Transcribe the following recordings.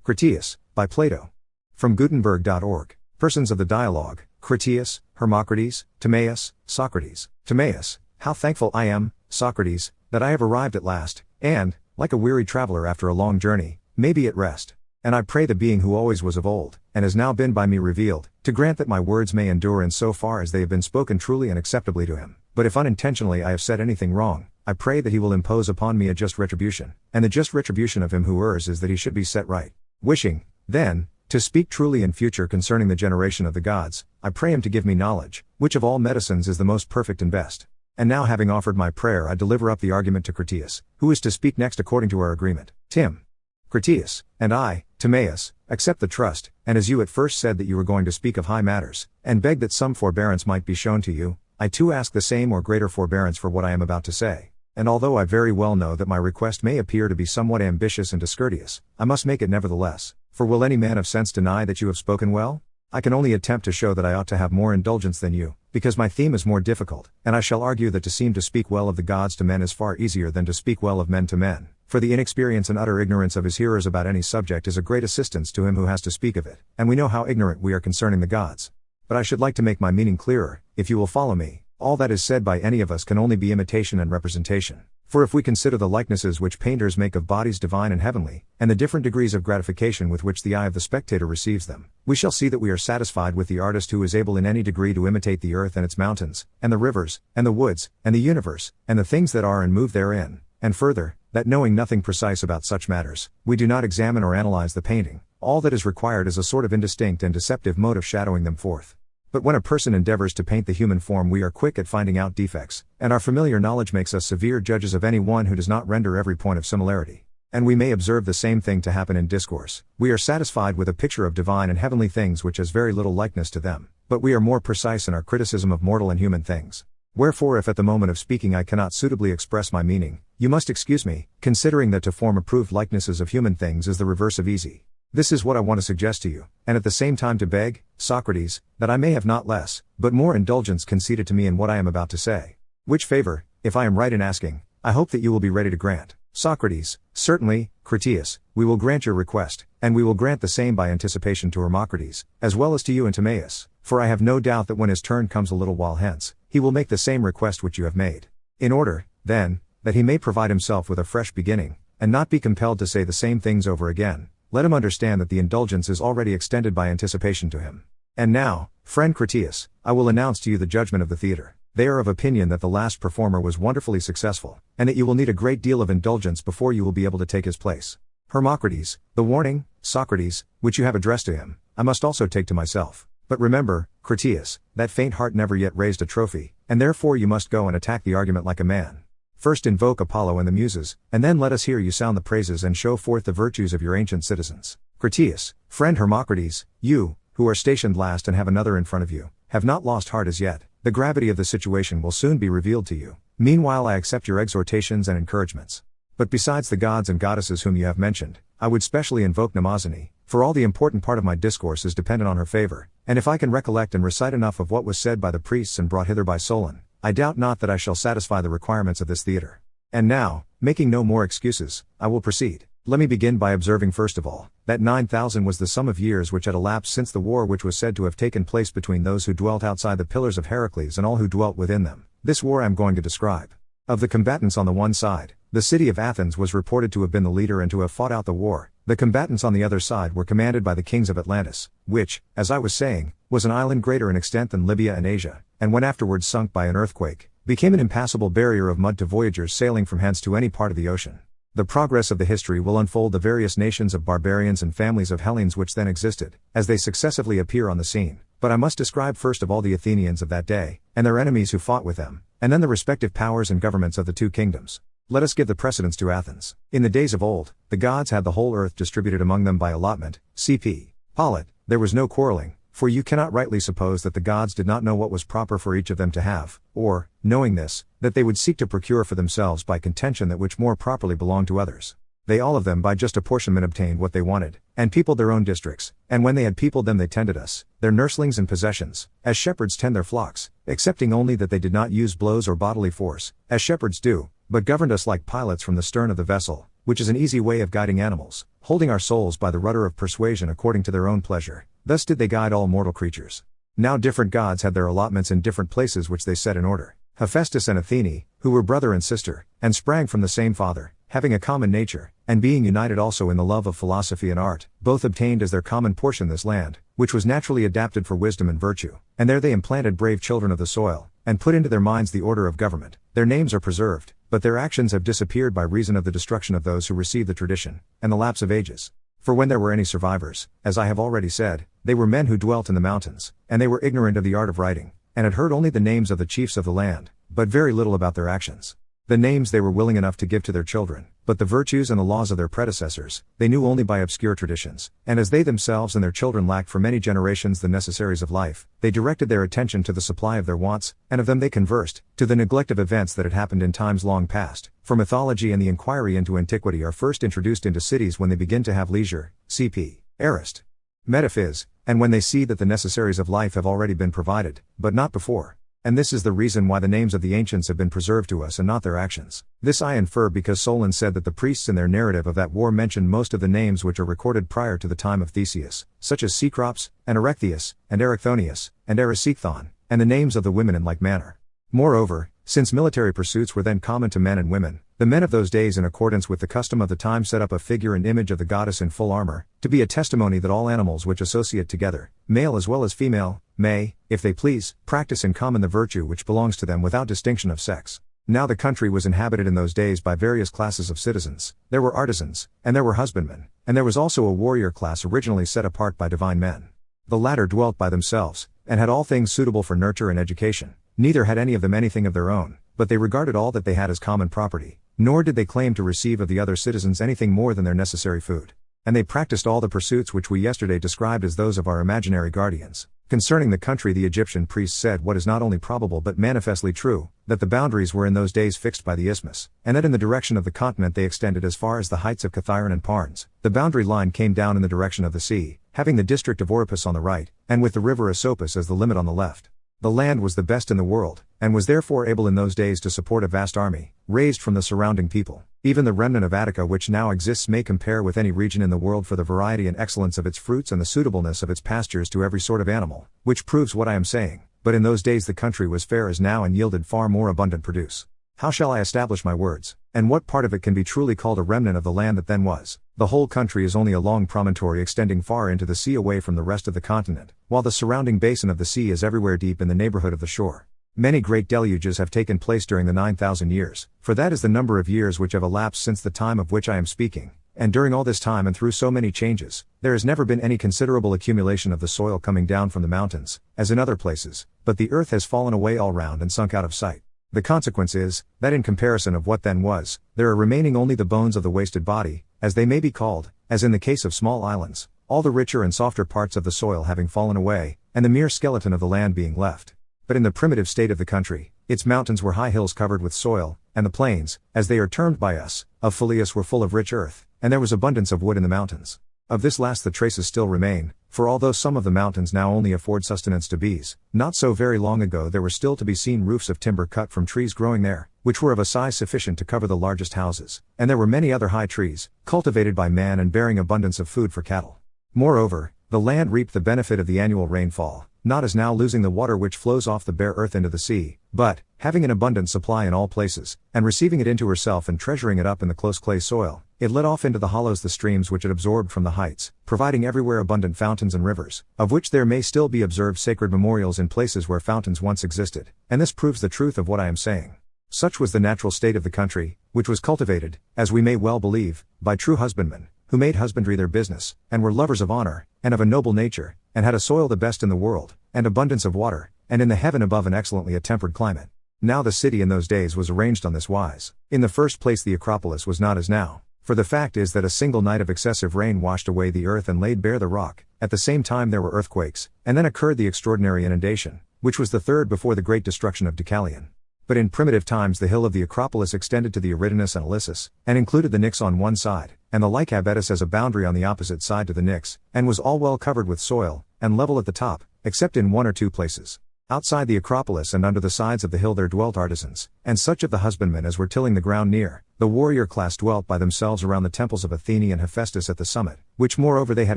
Critias, by Plato. From Gutenberg.org. Persons of the dialogue: Critias, Hermocrates, Timaeus, Socrates. Timaeus: how thankful I am, Socrates, that I have arrived at last, and, like a weary traveler after a long journey, may be at rest. And I pray the being who always was of old, and has now been by me revealed, to grant that my words may endure in so far as they have been spoken truly and acceptably to him. But if unintentionally I have said anything wrong, I pray that he will impose upon me a just retribution, and the just retribution of him who errs is that he should be set right. Wishing, then, to speak truly in future concerning the generation of the gods, I pray him to give me knowledge, which of all medicines is the most perfect and best. And now, having offered my prayer, I deliver up the argument to Critias, who is to speak next according to our agreement. Tim. Critias, and I, Timaeus, accept the trust, and as you at first said that you were going to speak of high matters, and beg that some forbearance might be shown to you, I too ask the same or greater forbearance for what I am about to say. And although I very well know that my request may appear to be somewhat ambitious and discourteous, I must make it nevertheless, for will any man of sense deny that you have spoken well? I can only attempt to show that I ought to have more indulgence than you, because my theme is more difficult, and I shall argue that to seem to speak well of the gods to men is far easier than to speak well of men to men, for the inexperience and utter ignorance of his hearers about any subject is a great assistance to him who has to speak of it, and we know how ignorant we are concerning the gods. But I should like to make my meaning clearer, if you will follow me. All that is said by any of us can only be imitation and representation. For if we consider the likenesses which painters make of bodies divine and heavenly, and the different degrees of gratification with which the eye of the spectator receives them, we shall see that we are satisfied with the artist who is able in any degree to imitate the earth and its mountains, and the rivers, and the woods, and the universe, and the things that are and move therein, and further, that knowing nothing precise about such matters, we do not examine or analyze the painting. All that is required is a sort of indistinct and deceptive mode of shadowing them forth. But when a person endeavors to paint the human form, we are quick at finding out defects, and our familiar knowledge makes us severe judges of any one who does not render every point of similarity. And we may observe the same thing to happen in discourse. We are satisfied with a picture of divine and heavenly things which has very little likeness to them, but we are more precise in our criticism of mortal and human things. Wherefore, if at the moment of speaking I cannot suitably express my meaning, you must excuse me, considering that to form approved likenesses of human things is the reverse of easy. This is what I want to suggest to you, and at the same time to beg, Socrates, that I may have not less, but more indulgence conceded to me in what I am about to say. Which favor, if I am right in asking, I hope that you will be ready to grant. Socrates: certainly, Critias, we will grant your request, and we will grant the same by anticipation to Hermocrates, as well as to you and Timaeus, for I have no doubt that when his turn comes a little while hence, he will make the same request which you have made. In order, then, that he may provide himself with a fresh beginning, and not be compelled to say the same things over again, let him understand that the indulgence is already extended by anticipation to him. And now, friend Critias, I will announce to you the judgment of the theatre. They are of opinion that the last performer was wonderfully successful, and that you will need a great deal of indulgence before you will be able to take his place. Hermocrates: the warning, Socrates, which you have addressed to him, I must also take to myself. But remember, Critias, that faint heart never yet raised a trophy, and therefore you must go and attack the argument like a man. First invoke Apollo and the Muses, and then let us hear you sound the praises and show forth the virtues of your ancient citizens. Critias: friend Hermocrates, you, who are stationed last and have another in front of you, have not lost heart as yet. The gravity of the situation will soon be revealed to you. Meanwhile I accept your exhortations and encouragements. But besides the gods and goddesses whom you have mentioned, I would specially invoke Mnemosyne, for all the important part of my discourse is dependent on her favor, and if I can recollect and recite enough of what was said by the priests and brought hither by Solon, I doubt not that I shall satisfy the requirements of this theatre. And now, making no more excuses, I will proceed. Let me begin by observing first of all, that 9,000 was the sum of years which had elapsed since the war which was said to have taken place between those who dwelt outside the pillars of Heracles and all who dwelt within them. This war I am going to describe. Of the combatants on the one side, the city of Athens was reported to have been the leader and to have fought out the war. The combatants on the other side were commanded by the kings of Atlantis, which, as I was saying, was an island greater in extent than Libya and Asia, and when afterwards sunk by an earthquake, became an impassable barrier of mud to voyagers sailing from hence to any part of the ocean. The progress of the history will unfold the various nations of barbarians and families of Hellenes which then existed, as they successively appear on the scene, but I must describe first of all the Athenians of that day, and their enemies who fought with them, and then the respective powers and governments of the two kingdoms. Let us give the precedence to Athens. In the days of old, the gods had the whole earth distributed among them by allotment, cp. Polit, there was no quarreling, for you cannot rightly suppose that the gods did not know what was proper for each of them to have, or, knowing this, that they would seek to procure for themselves by contention that which more properly belonged to others. They all of them by just apportionment obtained what they wanted, and peopled their own districts, and when they had peopled them they tended us, their nurslings and possessions, as shepherds tend their flocks, excepting only that they did not use blows or bodily force, as shepherds do, but governed us like pilots from the stern of the vessel, which is an easy way of guiding animals, holding our souls by the rudder of persuasion according to their own pleasure. Thus did they guide all mortal creatures. Now different gods had their allotments in different places which they set in order. Hephaestus and Athene, who were brother and sister, and sprang from the same father, having a common nature, and being united also in the love of philosophy and art, both obtained as their common portion this land, which was naturally adapted for wisdom and virtue. And there they implanted brave children of the soil, and put into their minds the order of government. Their names are preserved, but their actions have disappeared by reason of the destruction of those who received the tradition, and the lapse of ages. For when there were any survivors, as I have already said, they were men who dwelt in the mountains, and they were ignorant of the art of writing, and had heard only the names of the chiefs of the land, but very little about their actions. The names they were willing enough to give to their children, but the virtues and the laws of their predecessors, they knew only by obscure traditions, and as they themselves and their children lacked for many generations the necessaries of life, they directed their attention to the supply of their wants, and of them they conversed, to the neglect of events that had happened in times long past. For mythology and the inquiry into antiquity are first introduced into cities when they begin to have leisure, cp. Arist. Metaphys, and when they see that the necessaries of life have already been provided, but not before. And this is the reason why the names of the ancients have been preserved to us and not their actions. This I infer because Solon said that the priests in their narrative of that war mentioned most of the names which are recorded prior to the time of Theseus, such as Cecrops, and Erechtheus, and Erichthonius, and Erysichthon, and the names of the women in like manner. Moreover, since military pursuits were then common to men and women, the men of those days in accordance with the custom of the time set up a figure and image of the goddess in full armor, to be a testimony that all animals which associate together, male as well as female, may, if they please, practice in common the virtue which belongs to them without distinction of sex. Now the country was inhabited in those days by various classes of citizens. There were artisans, and there were husbandmen, and there was also a warrior class originally set apart by divine men. The latter dwelt by themselves, and had all things suitable for nurture and education. Neither had any of them anything of their own, but they regarded all that they had as common property, nor did they claim to receive of the other citizens anything more than their necessary food. And they practiced all the pursuits which we yesterday described as those of our imaginary guardians. Concerning the country, the Egyptian priests said what is not only probable but manifestly true, that the boundaries were in those days fixed by the isthmus, and that in the direction of the continent they extended as far as the heights of Cathiron and Parnes. The boundary line came down in the direction of the sea, having the district of Oropus on the right, and with the river Asopus as the limit on the left. The land was the best in the world, and was therefore able in those days to support a vast army, raised from the surrounding people. Even the remnant of Attica which now exists may compare with any region in the world for the variety and excellence of its fruits and the suitableness of its pastures to every sort of animal, which proves what I am saying. But in those days the country was fair as now and yielded far more abundant produce. How shall I establish my words? And what part of it can be truly called a remnant of the land that then was? The whole country is only a long promontory extending far into the sea away from the rest of the continent, while the surrounding basin of the sea is everywhere deep in the neighborhood of the shore. Many great deluges have taken place during the 9,000 years, for that is the number of years which have elapsed since the time of which I am speaking, and during all this time and through so many changes, there has never been any considerable accumulation of the soil coming down from the mountains, as in other places, but the earth has fallen away all round and sunk out of sight. The consequence is, that in comparison of what then was, there are remaining only the bones of the wasted body, as they may be called, as in the case of small islands, all the richer and softer parts of the soil having fallen away, and the mere skeleton of the land being left. But in the primitive state of the country, its mountains were high hills covered with soil, and the plains, as they are termed by us, of Phaleus were full of rich earth, and there was abundance of wood in the mountains. Of this last the traces still remain, for although some of the mountains now only afford sustenance to bees, not so very long ago there were still to be seen roofs of timber cut from trees growing there, which were of a size sufficient to cover the largest houses, and there were many other high trees, cultivated by man and bearing abundance of food for cattle. Moreover, the land reaped the benefit of the annual rainfall, not as now losing the water which flows off the bare earth into the sea, but, having an abundant supply in all places, and receiving it into herself and treasuring it up in the close clay soil, it led off into the hollows the streams which it absorbed from the heights, providing everywhere abundant fountains and rivers, of which there may still be observed sacred memorials in places where fountains once existed, and this proves the truth of what I am saying. Such was the natural state of the country, which was cultivated, as we may well believe, by true husbandmen, who made husbandry their business, and were lovers of honor, and of a noble nature, and had a soil the best in the world, and abundance of water, and in the heaven above an excellently attempered climate. Now the city in those days was arranged on this wise. In the first place the Acropolis was not as now, for the fact is that a single night of excessive rain washed away the earth and laid bare the rock. At the same time there were earthquakes, and then occurred the extraordinary inundation, which was the third before the great destruction of Deucalion. But in primitive times the hill of the Acropolis extended to the Eridanus and Ilissus, and included the Nix on one side, and the Lycabettus as a boundary on the opposite side to the Nix, and was all well covered with soil, and level at the top, except in one or two places. Outside the Acropolis and under the sides of the hill there dwelt artisans, and such of the husbandmen as were tilling the ground near. The warrior class dwelt by themselves around the temples of Athene and Hephaestus at the summit, which moreover they had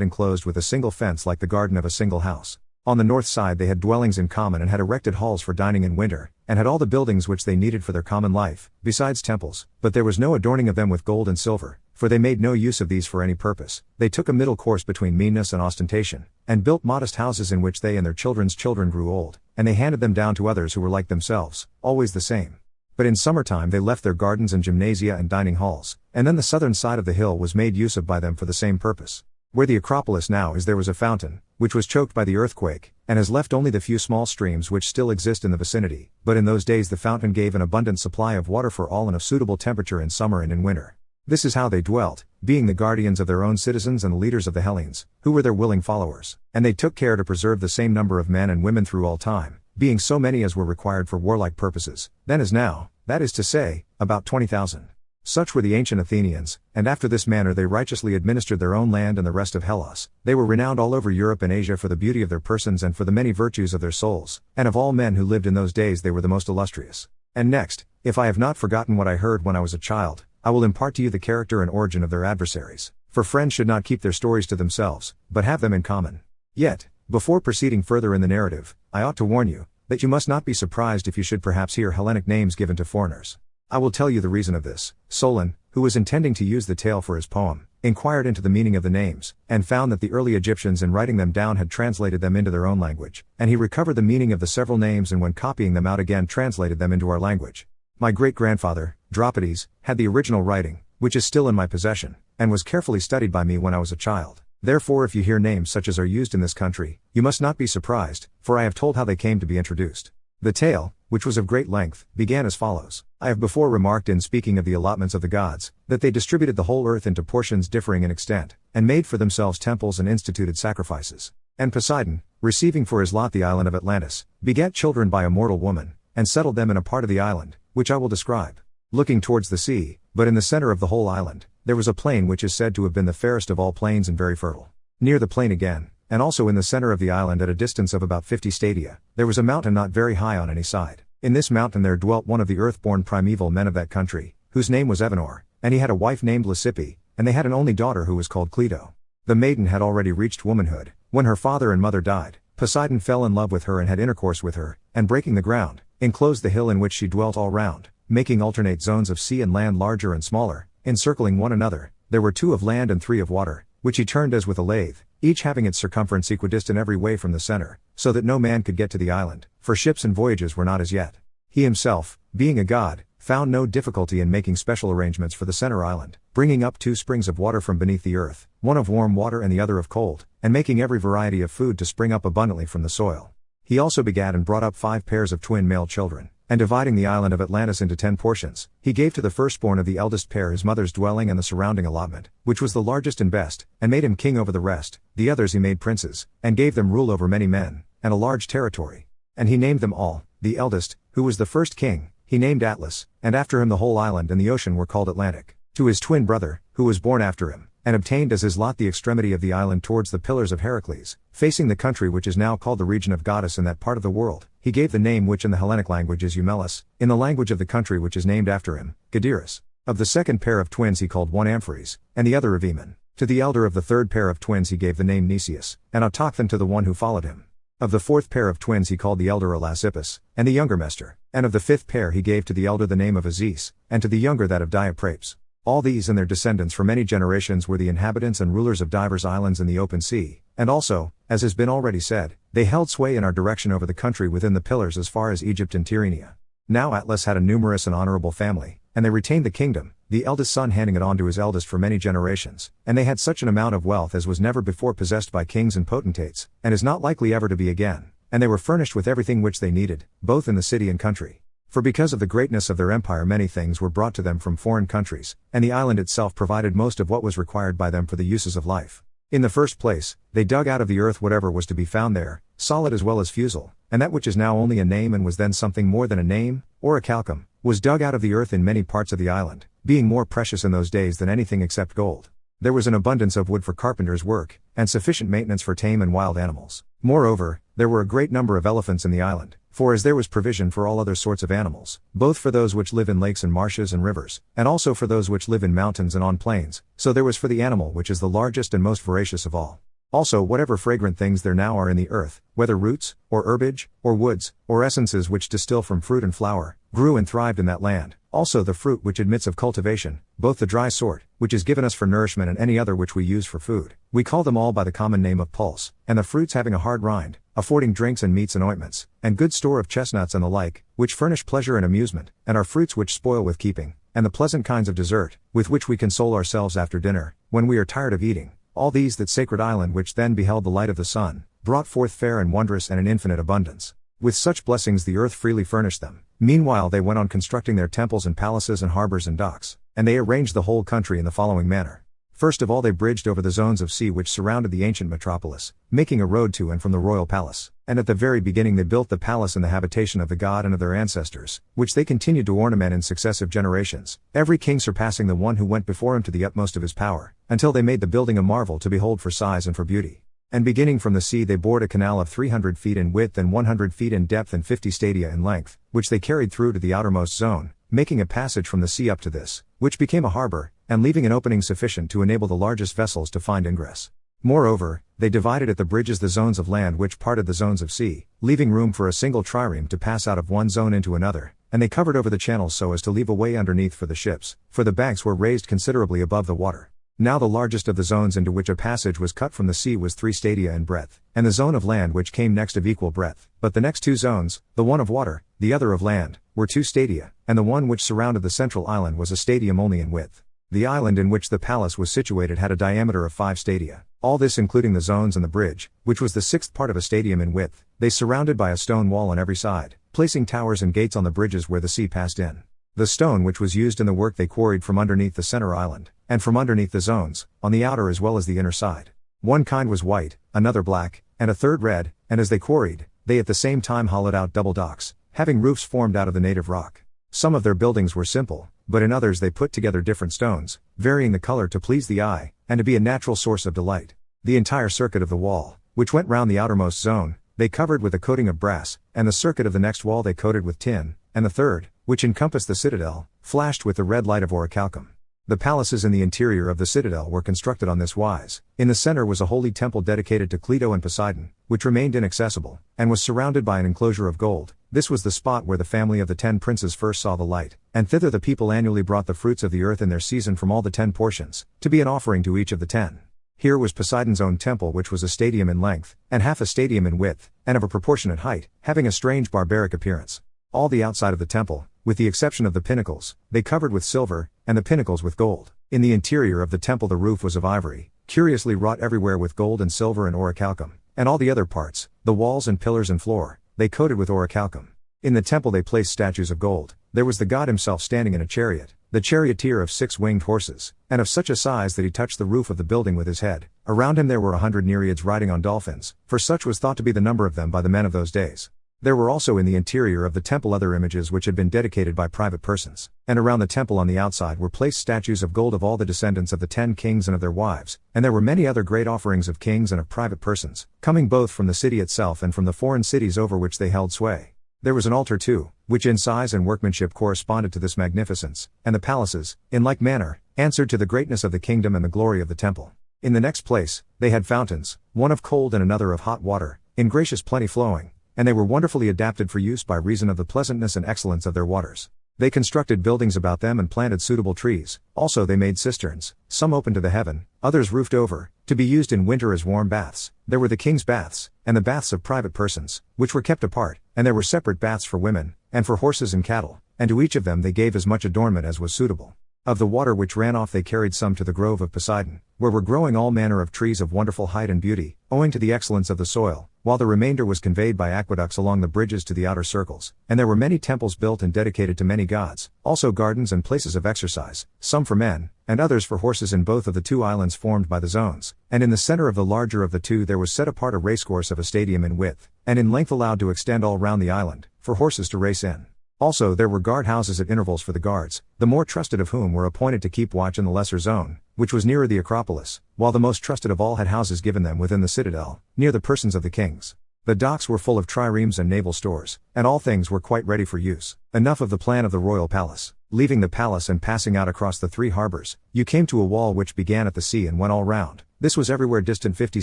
enclosed with a single fence like the garden of a single house. On the north side they had dwellings in common and had erected halls for dining in winter, and had all the buildings which they needed for their common life, besides temples, but there was no adorning of them with gold and silver, for they made no use of these for any purpose. They took a middle course between meanness and ostentation, and built modest houses in which they and their children's children grew old, and they handed them down to others who were like themselves, always the same. But in summertime they left their gardens and gymnasia and dining halls, and then the southern side of the hill was made use of by them for the same purpose. Where the Acropolis now is there was a fountain, which was choked by the earthquake, and has left only the few small streams which still exist in the vicinity, but in those days the fountain gave an abundant supply of water for all and of suitable temperature in summer and in winter. This is how they dwelt, being the guardians of their own citizens and the leaders of the Hellenes, who were their willing followers, and they took care to preserve the same number of men and women through all time, being so many as were required for warlike purposes, then as now, that is to say, about 20,000. Such were the ancient Athenians, and after this manner they righteously administered their own land and the rest of Hellas. They were renowned all over Europe and Asia for the beauty of their persons and for the many virtues of their souls, and of all men who lived in those days they were the most illustrious. And next, if I have not forgotten what I heard when I was a child, I will impart to you the character and origin of their adversaries, for friends should not keep their stories to themselves, but have them in common. Yet, before proceeding further in the narrative, I ought to warn you, that you must not be surprised if you should perhaps hear Hellenic names given to foreigners. I will tell you the reason of this. Solon, who was intending to use the tale for his poem, inquired into the meaning of the names, and found that the early Egyptians in writing them down had translated them into their own language, and he recovered the meaning of the several names and when copying them out again translated them into our language. My great-grandfather, Dropides, had the original writing, which is still in my possession, and was carefully studied by me when I was a child. Therefore if you hear names such as are used in this country, you must not be surprised, for I have told how they came to be introduced. The tale, which was of great length, began as follows. I have before remarked in speaking of the allotments of the gods, that they distributed the whole earth into portions differing in extent, and made for themselves temples and instituted sacrifices. And Poseidon, receiving for his lot the island of Atlantis, begat children by a mortal woman, and settled them in a part of the island, which I will describe. Looking towards the sea, but in the center of the whole island, there was a plain which is said to have been the fairest of all plains and very fertile. Near the plain again, and also in the center of the island at a distance of about 50 stadia, there was a mountain not very high on any side. In this mountain there dwelt one of the earth-born primeval men of that country, whose name was Evenor, and he had a wife named Lysippe, and they had an only daughter who was called Cleito. The maiden had already reached womanhood, when her father and mother died. Poseidon fell in love with her and had intercourse with her, and breaking the ground, enclosed the hill in which she dwelt all round, making alternate zones of sea and land larger and smaller, encircling one another. There were 2 of land and 3 of water, which he turned as with a lathe, each having its circumference equidistant every way from the center, so that no man could get to the island, for ships and voyages were not as yet. He himself, being a god, found no difficulty in making special arrangements for the center island, bringing up 2 springs of water from beneath the earth, one of warm water and the other of cold, and making every variety of food to spring up abundantly from the soil. He also begat and brought up 5 pairs of twin male children, and dividing the island of Atlantis into 10 portions, he gave to the firstborn of the eldest pair his mother's dwelling and the surrounding allotment, which was the largest and best, and made him king over the rest. The others he made princes, and gave them rule over many men, and a large territory. And he named them all. The eldest, who was the first king, he named Atlas, and after him the whole island and the ocean were called Atlantic. To his twin brother, who was born after him, and obtained as his lot the extremity of the island towards the pillars of Heracles, facing the country which is now called the region of Goddess in that part of the world, he gave the name which in the Hellenic language is Eumelus, in the language of the country which is named after him, Gadeirus. Of the second pair of twins he called one Ampheres, and the other Evaemon. To the elder of the third pair of twins he gave the name Nicias, and Autochthon to the one who followed him. Of the fourth pair of twins he called the elder Elasippus, and the younger Mestor, and of the fifth pair he gave to the elder the name of Aziz, and to the younger that of Diaprapes. All these and their descendants for many generations were the inhabitants and rulers of divers islands in the open sea, and also, as has been already said, they held sway in our direction over the country within the pillars as far as Egypt and Tyrrhenia. Now Atlas had a numerous and honorable family, and they retained the kingdom, the eldest son handing it on to his eldest for many generations, and they had such an amount of wealth as was never before possessed by kings and potentates, and is not likely ever to be again, and they were furnished with everything which they needed, both in the city and country. For because of the greatness of their empire many things were brought to them from foreign countries, and the island itself provided most of what was required by them for the uses of life. In the first place, they dug out of the earth whatever was to be found there, solid as well as fusel, and that which is now only a name and was then something more than a name, or a calcum, was dug out of the earth in many parts of the island, being more precious in those days than anything except gold. There was an abundance of wood for carpenter's work, and sufficient maintenance for tame and wild animals. Moreover, there were a great number of elephants in the island, For as there was provision for all other sorts of animals, both for those which live in lakes and marshes and rivers, and also for those which live in mountains and on plains, so there was for the animal which is the largest and most voracious of all. Also whatever fragrant things there now are in the earth, whether roots, or herbage, or woods, or essences which distill from fruit and flower, grew and thrived in that land, also the fruit which admits of cultivation, both the dry sort, which is given us for nourishment and any other which we use for food, we call them all by the common name of pulse, and the fruits having a hard rind, affording drinks and meats and ointments, and good store of chestnuts and the like, which furnish pleasure and amusement, and are fruits which spoil with keeping, and the pleasant kinds of dessert, with which we console ourselves after dinner, when we are tired of eating. All these that sacred island which then beheld the light of the sun, brought forth fair and wondrous and in infinite abundance. With such blessings the earth freely furnished them. Meanwhile they went on constructing their temples and palaces and harbors and docks, and they arranged the whole country in the following manner. First of all they bridged over the zones of sea which surrounded the ancient metropolis, making a road to and from the royal palace, and at the very beginning they built the palace in the habitation of the god and of their ancestors, which they continued to ornament in successive generations, every king surpassing the one who went before him to the utmost of his power, until they made the building a marvel to behold for size and for beauty. And beginning from the sea they bored a canal of 300 feet in width and 100 feet in depth and 50 stadia in length, which they carried through to the outermost zone, making a passage from the sea up to this, which became a harbor, and leaving an opening sufficient to enable the largest vessels to find ingress. Moreover, they divided at the bridges the zones of land which parted the zones of sea, leaving room for a single trireme to pass out of one zone into another, and they covered over the channels so as to leave a way underneath for the ships, for the banks were raised considerably above the water. Now the largest of the zones into which a passage was cut from the sea was 3 stadia in breadth, and the zone of land which came next of equal breadth, but the next two zones, the one of water, the other of land, were 2 stadia, and the one which surrounded the central island was a stadium only in width. The island in which the palace was situated had a diameter of 5 stadia, all this including the zones and the bridge, which was the 6th part of a stadium in width, they surrounded by a stone wall on every side, placing towers and gates on the bridges where the sea passed in. The stone which was used in the work they quarried from underneath the center island, and from underneath the zones, on the outer as well as the inner side. One kind was white, another black, and a third red, and as they quarried, they at the same time hollowed out double docks, having roofs formed out of the native rock. Some of their buildings were simple, but in others they put together different stones, varying the color to please the eye, and to be a natural source of delight. The entire circuit of the wall, which went round the outermost zone, they covered with a coating of brass, and the circuit of the next wall they coated with tin, and the third, which encompassed the citadel, flashed with the red light of orichalcum. The palaces in the interior of the citadel were constructed on this wise. In the center was a holy temple dedicated to Plato and Poseidon, which remained inaccessible, and was surrounded by an enclosure of gold. This was the spot where the family of the 10 princes first saw the light, and thither the people annually brought the fruits of the earth in their season from all the 10 portions, to be an offering to each of the 10. Here was Poseidon's own temple, which was a stadium in length, and half a stadium in width, and of a proportionate height, having a strange barbaric appearance. All the outside of the temple, with the exception of the pinnacles, they covered with silver, and the pinnacles with gold. In the interior of the temple the roof was of ivory, curiously wrought everywhere with gold and silver and orichalcum, and all the other parts, the walls and pillars and floor, they coated with orichalcum. In the temple they placed statues of gold. There was the god himself standing in a chariot, the charioteer of 6 winged horses, and of such a size that he touched the roof of the building with his head. Around him there were 100 nereids riding on dolphins, for such was thought to be the number of them by the men of those days. There were also in the interior of the temple other images which had been dedicated by private persons, and around the temple on the outside were placed statues of gold of all the descendants of the 10 kings and of their wives, and there were many other great offerings of kings and of private persons, coming both from the city itself and from the foreign cities over which they held sway. There was an altar too, which in size and workmanship corresponded to this magnificence, and the palaces, in like manner, answered to the greatness of the kingdom and the glory of the temple. In the next place, they had fountains, one of cold and another of hot water, in gracious plenty flowing, and they were wonderfully adapted for use by reason of the pleasantness and excellence of their waters. They constructed buildings about them and planted suitable trees. Also they made cisterns, some open to the heaven, others roofed over, to be used in winter as warm baths. There were the king's baths, and the baths of private persons, which were kept apart, and there were separate baths for women, and for horses and cattle, and to each of them they gave as much adornment as was suitable. Of the water which ran off they carried some to the grove of Poseidon, where were growing all manner of trees of wonderful height and beauty, owing to the excellence of the soil, while the remainder was conveyed by aqueducts along the bridges to the outer circles. And there were many temples built and dedicated to many gods, also gardens and places of exercise, some for men, and others for horses in both of the 2 islands formed by the zones. And in the center of the larger of the 2 there was set apart a racecourse of a stadium in width, and in length allowed to extend all round the island, for horses to race in. Also there were guard houses at intervals for the guards, the more trusted of whom were appointed to keep watch in the lesser zone, which was nearer the Acropolis, while the most trusted of all had houses given them within the citadel, near the persons of the kings. The docks were full of triremes and naval stores, and all things were quite ready for use. Enough of the plan of the royal palace. Leaving the palace and passing out across the 3 harbors, you came to a wall which began at the sea and went all round. This was everywhere distant 50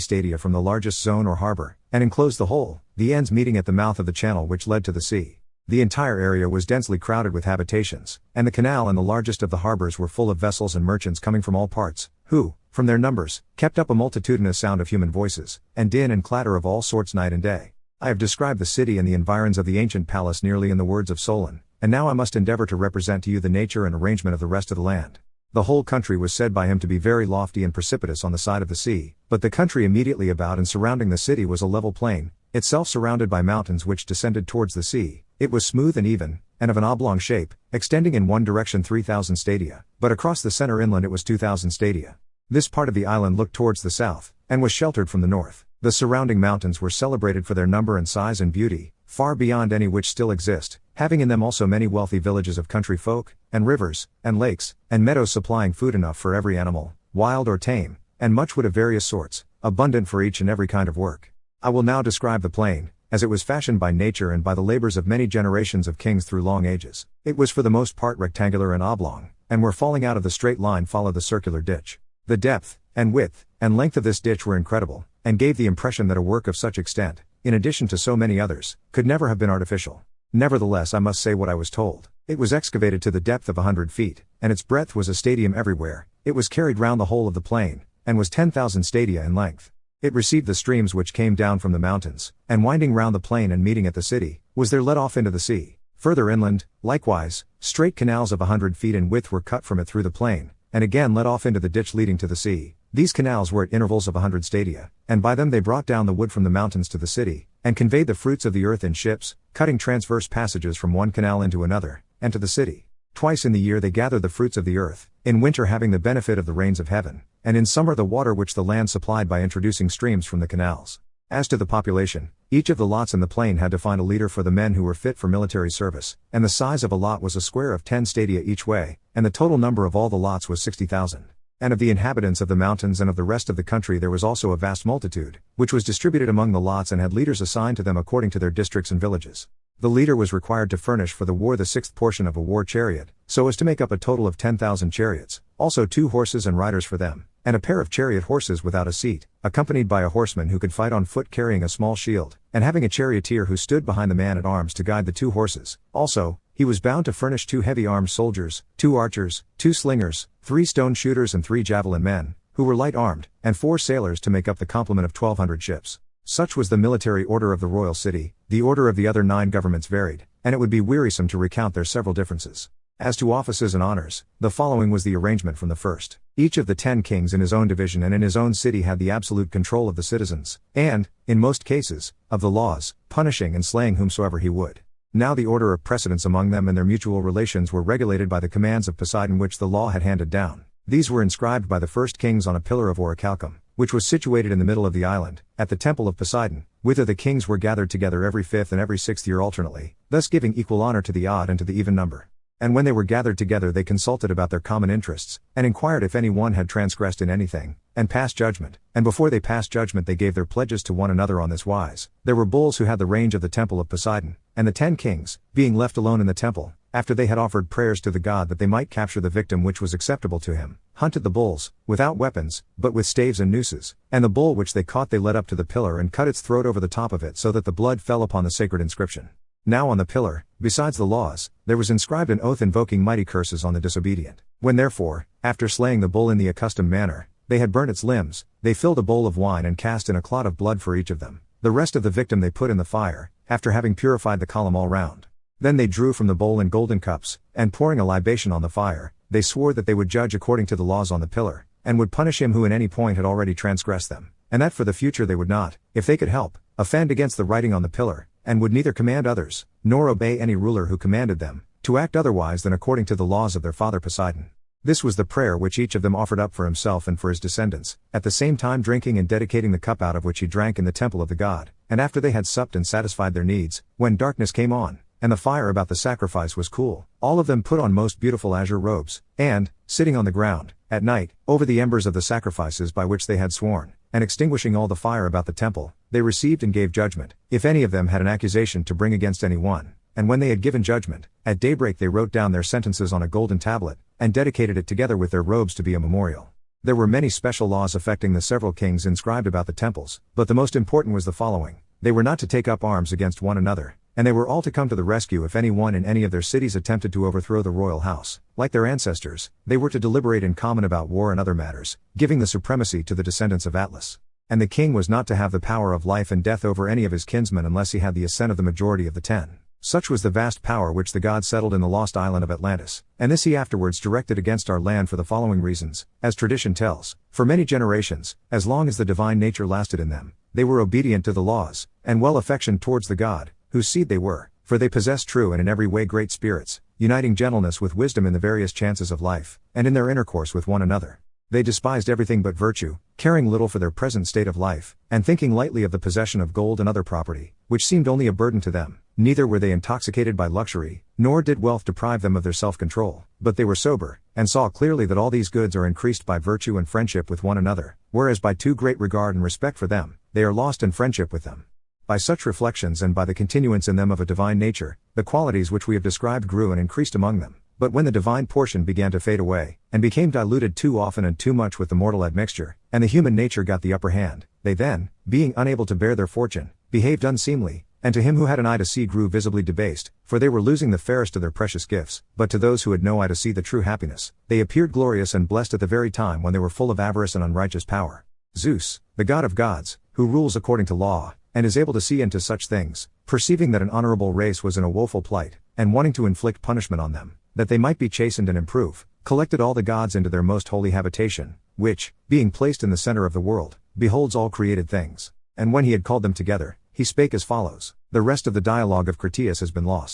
stadia from the largest zone or harbor, and enclosed the whole, the ends meeting at the mouth of the channel which led to the sea. The entire area was densely crowded with habitations, and the canal and the largest of the harbors were full of vessels and merchants coming from all parts, who, from their numbers, kept up a multitudinous sound of human voices, and din and clatter of all sorts night and day. I have described the city and the environs of the ancient palace nearly in the words of Solon, and now I must endeavor to represent to you the nature and arrangement of the rest of the land. The whole country was said by him to be very lofty and precipitous on the side of the sea, but the country immediately about and surrounding the city was a level plain, itself surrounded by mountains which descended towards the sea. It was smooth and even, and of an oblong shape, extending in one direction 3,000 stadia, but across the center inland it was 2,000 stadia. This part of the island looked towards the south, and was sheltered from the north. The surrounding mountains were celebrated for their number and size and beauty, far beyond any which still exist, having in them also many wealthy villages of country folk, and rivers, and lakes, and meadows supplying food enough for every animal, wild or tame, and much wood of various sorts, abundant for each and every kind of work. I will now describe the plain, as it was fashioned by nature and by the labors of many generations of kings through long ages. It was for the most part rectangular and oblong, and where falling out of the straight line followed the circular ditch. The depth, and width, and length of this ditch were incredible, and gave the impression that a work of such extent, in addition to so many others, could never have been artificial. Nevertheless I must say what I was told. It was excavated to the depth of 100 feet, and its breadth was a stadium everywhere. It was carried round the whole of the plain, and was 10,000 stadia in length. It received the streams which came down from the mountains, and winding round the plain and meeting at the city, was there let off into the sea. Further inland, likewise, straight canals of 100 feet in width were cut from it through the plain, and again let off into the ditch leading to the sea. These canals were at intervals of 100 stadia, and by them they brought down the wood from the mountains to the city, and conveyed the fruits of the earth in ships, cutting transverse passages from one canal into another, and to the city. Twice in the year they gathered the fruits of the earth, in winter having the benefit of the rains of heaven, and in summer the water which the land supplied by introducing streams from the canals. As to the population, each of the lots in the plain had to find a leader for the men who were fit for military service, and the size of a lot was a square of 10 stadia each way, and the total number of all the lots was 60,000. And of the inhabitants of the mountains and of the rest of the country there was also a vast multitude, which was distributed among the lots and had leaders assigned to them according to their districts and villages. The leader was required to furnish for the war the 6th portion of a war chariot, so as to make up a total of 10,000 chariots, also 2 horses and riders for them, and a pair of chariot horses without a seat, accompanied by a horseman who could fight on foot carrying a small shield, and having a charioteer who stood behind the man at arms to guide the 2 horses. Also, he was bound to furnish 2 heavy armed soldiers, 2 archers, 2 slingers, 3 stone shooters and 3 javelin men, who were light armed, and 4 sailors to make up the complement of 1,200 ships. Such was the military order of the royal city. The order of the other 9 governments varied, and it would be wearisome to recount their several differences. As to offices and honors, the following was the arrangement from the first. Each of the 10 kings in his own division and in his own city had the absolute control of the citizens, and, in most cases, of the laws, punishing and slaying whomsoever he would. Now the order of precedence among them and their mutual relations were regulated by the commands of Poseidon which the law had handed down. These were inscribed by the first kings on a pillar of orichalcum, which was situated in the middle of the island, at the temple of Poseidon, whither the kings were gathered together every 5th and every 6th year alternately, thus giving equal honor to the odd and to the even number. And when they were gathered together they consulted about their common interests, and inquired if any one had transgressed in anything, and passed judgment, and before they passed judgment they gave their pledges to one another on this wise. There were bulls who had the range of the temple of Poseidon, and the 10 kings, being left alone in the temple, after they had offered prayers to the god that they might capture the victim which was acceptable to him, hunted the bulls, without weapons, but with staves and nooses, and the bull which they caught they led up to the pillar and cut its throat over the top of it so that the blood fell upon the sacred inscription. Now on the pillar, besides the laws, there was inscribed an oath invoking mighty curses on the disobedient. When therefore, after slaying the bull in the accustomed manner, they had burnt its limbs, they filled a bowl of wine and cast in a clot of blood for each of them. The rest of the victim they put in the fire, after having purified the column all round. Then they drew from the bowl in golden cups, and pouring a libation on the fire, they swore that they would judge according to the laws on the pillar, and would punish him who in any point had already transgressed them, and that for the future they would not, if they could help, offend against the writing on the pillar, and would neither command others, nor obey any ruler who commanded them, to act otherwise than according to the laws of their father Poseidon. This was the prayer which each of them offered up for himself and for his descendants, at the same time drinking and dedicating the cup out of which he drank in the temple of the god. And after they had supped and satisfied their needs, when darkness came on, and the fire about the sacrifice was cool, all of them put on most beautiful azure robes, and, sitting on the ground, at night, over the embers of the sacrifices by which they had sworn, and extinguishing all the fire about the temple, they received and gave judgment, if any of them had an accusation to bring against any one. And when they had given judgment, at daybreak they wrote down their sentences on a golden tablet, and dedicated it together with their robes to be a memorial. There were many special laws affecting the several kings inscribed about the temples, but the most important was the following: they were not to take up arms against one another, and they were all to come to the rescue if anyone in any of their cities attempted to overthrow the royal house. Like their ancestors, they were to deliberate in common about war and other matters, giving the supremacy to the descendants of Atlas. And the king was not to have the power of life and death over any of his kinsmen unless he had the assent of the majority of the 10. Such was the vast power which the gods settled in the lost island of Atlantis, and this he afterwards directed against our land for the following reasons, as tradition tells: for many generations, as long as the divine nature lasted in them, they were obedient to the laws, and well affectioned towards the god, whose seed they were, for they possessed true and in every way great spirits, uniting gentleness with wisdom in the various chances of life, and in their intercourse with one another. They despised everything but virtue, caring little for their present state of life, and thinking lightly of the possession of gold and other property, which seemed only a burden to them. Neither were they intoxicated by luxury, nor did wealth deprive them of their self-control, but they were sober, and saw clearly that all these goods are increased by virtue and friendship with one another, whereas by too great regard and respect for them, they are lost in friendship with them. By such reflections and by the continuance in them of a divine nature, the qualities which we have described grew and increased among them. But when the divine portion began to fade away, and became diluted too often and too much with the mortal admixture, and the human nature got the upper hand, they then, being unable to bear their fortune, behaved unseemly, and to him who had an eye to see grew visibly debased, for they were losing the fairest of their precious gifts. But to those who had no eye to see the true happiness, they appeared glorious and blessed at the very time when they were full of avarice and unrighteous power. Zeus, the god of gods, who rules according to law, and is able to see into such things, perceiving that an honorable race was in a woeful plight, and wanting to inflict punishment on them, that they might be chastened and improve, collected all the gods into their most holy habitation, which, being placed in the center of the world, beholds all created things. And when he had called them together, he spake as follows. The rest of the dialogue of Critias has been lost.